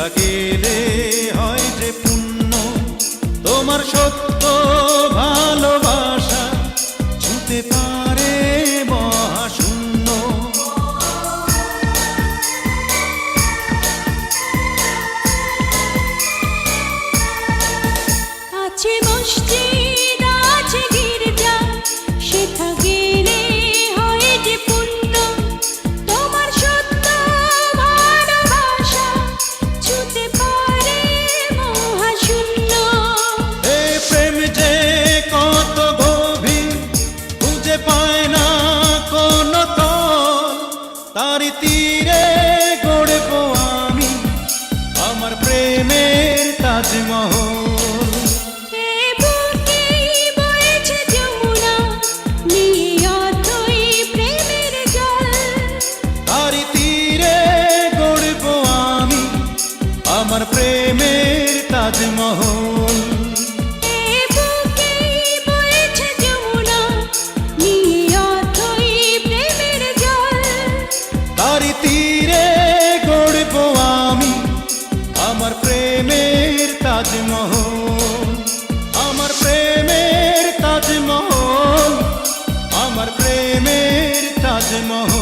সেথা গেলে হয় যে পুণ্য, তোমার সত্য ভালোবাসা ছুঁতে পারে মহাশূন্য। আছে মসজিদ আছে গির্জা, সেথা গেলে হয় যে পুণ্য, তোমার সত্য ভালোবাসা ছুঁতে পারে মহাশূন্য। এই প্রেম যে কত গভীর খুঁজে পায় না কোনো তল, তারি তীরে গড়ব আমি আমার প্রেমের তাজমহল। আমার প্রেমের তাজমহল। তারি তীরে গড়ব আমি আমার প্রেমের তাজমহল। আমার প্রেমের তাজমহল, আমার প্রেমের তাজমহল।